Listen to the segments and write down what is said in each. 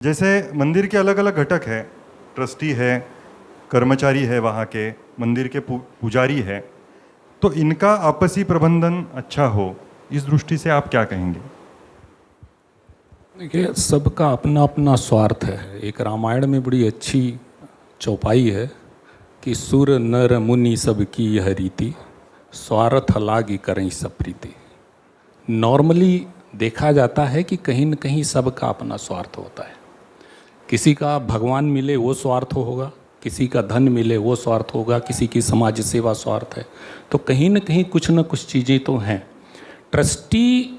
जैसे मंदिर के अलग अलग घटक है, ट्रस्टी है, कर्मचारी है, वहाँ के मंदिर के पुजारी है, तो इनका आपसी प्रबंधन अच्छा हो, इस दृष्टि से आप क्या कहेंगे? देखिए, सबका अपना अपना स्वार्थ है। एक रामायण में बड़ी अच्छी चौपाई है कि सुर नर मुनि सब की यह रीति, स्वार्थ लागी करें सब प्रीति। नॉर्मली देखा जाता है कि कहीं न कहीं सबका अपना स्वार्थ होता है। किसी का भगवान मिले वो स्वार्थ होगा, किसी का धन मिले वो स्वार्थ होगा, किसी की समाज सेवा स्वार्थ है। तो कहीं न कहीं कुछ न कुछ चीज़ें तो हैं। ट्रस्टी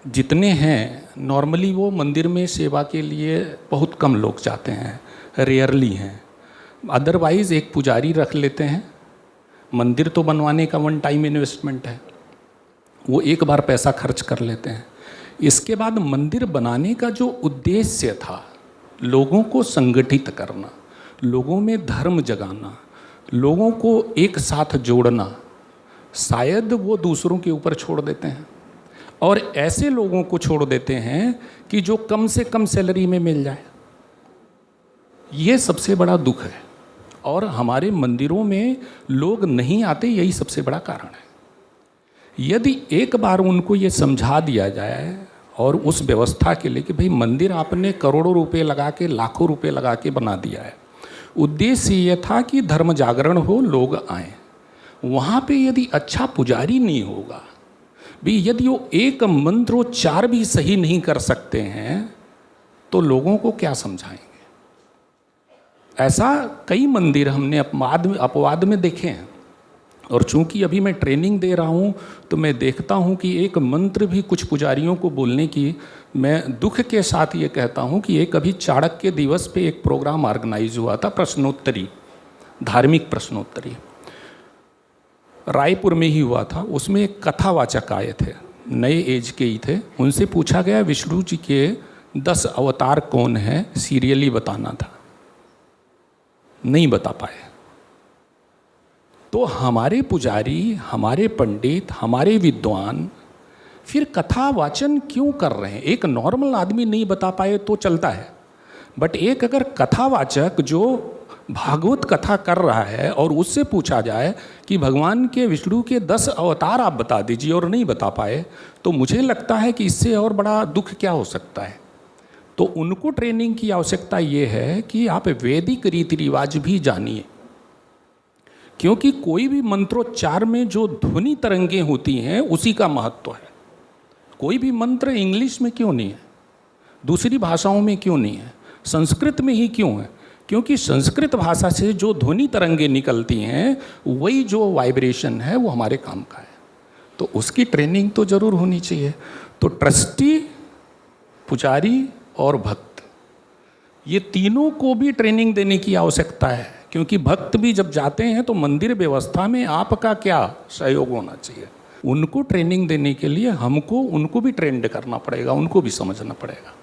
जितने हैं नॉर्मली वो मंदिर में सेवा के लिए बहुत कम लोग जाते हैं, रेयरली हैं। अदरवाइज़ एक पुजारी रख लेते हैं। मंदिर तो बनवाने का वन टाइम इन्वेस्टमेंट है, वो एक बार पैसा खर्च कर लेते हैं। इसके बाद मंदिर बनाने का जो उद्देश्य था, लोगों को संगठित करना, लोगों में धर्म जगाना, लोगों को एक साथ जोड़ना, शायद वो दूसरों के ऊपर छोड़ देते हैं। और ऐसे लोगों को छोड़ देते हैं कि जो कम से कम सैलरी में मिल जाए। ये सबसे बड़ा दुख है। और हमारे मंदिरों में लोग नहीं आते, यही सबसे बड़ा कारण है। यदि एक बार उनको ये समझा दिया जाए और उस व्यवस्था के लिए कि भाई मंदिर आपने करोड़ों रुपए लगा के, लाखों रुपए लगा के बना दिया है, उद्देश्य ये था कि धर्म जागरण हो, लोग आएँ। वहाँ पे यदि अच्छा पुजारी नहीं होगा भी, यदि वो एक मंत्रोच्चार भी सही नहीं कर सकते हैं, तो लोगों को क्या समझाएंगे? ऐसा कई मंदिर हमने अपवाद में देखे हैं। और चूंकि अभी मैं ट्रेनिंग दे रहा हूँ, तो मैं देखता हूँ कि एक मंत्र भी कुछ पुजारियों को बोलने की, मैं दुख के साथ ये कहता हूँ कि एक अभी चाणक्य दिवस पे एक प्रोग्राम ऑर्गेनाइज हुआ था, प्रश्नोत्तरी, धार्मिक प्रश्नोत्तरी, रायपुर में ही हुआ था। उसमें एक कथावाचक आए थे, नए एज के ही थे। उनसे पूछा गया विष्णु जी के 10 अवतार कौन हैं, सीरियली बताना था। नहीं बता पाए। तो हमारे पुजारी, हमारे पंडित, हमारे विद्वान फिर कथा वाचन क्यों कर रहे हैं? एक नॉर्मल आदमी नहीं बता पाए तो चलता है, बट एक अगर कथावाचक जो भागवत कथा कर रहा है और उससे पूछा जाए कि भगवान के विष्णु के 10 अवतार आप बता दीजिए और नहीं बता पाए, तो मुझे लगता है कि इससे और बड़ा दुख क्या हो सकता है। तो उनको ट्रेनिंग की आवश्यकता ये है कि आप वैदिक रीति रिवाज भी जानिए, क्योंकि कोई भी मंत्रोच्चार में जो ध्वनि तरंगें होती हैं उसी का महत्व है। कोई भी मंत्र इंग्लिश में क्यों नहीं है, दूसरी भाषाओं में क्यों नहीं है, संस्कृत में ही क्यों है? क्योंकि संस्कृत भाषा से जो ध्वनि तरंगें निकलती हैं, वही जो वाइब्रेशन है वो हमारे काम का है। तो उसकी ट्रेनिंग तो ज़रूर होनी चाहिए। तो ट्रस्टी, पुजारी और भक्त, ये तीनों को भी ट्रेनिंग देने की आवश्यकता है। क्योंकि भक्त भी जब जाते हैं तो मंदिर व्यवस्था में आपका क्या सहयोग होना चाहिए, उनको ट्रेनिंग देने के लिए हमको उनको भी ट्रेंड करना पड़ेगा, उनको भी समझना पड़ेगा।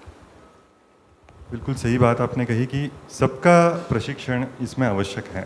बिल्कुल सही बात आपने कही कि सबका प्रशिक्षण इसमें आवश्यक है।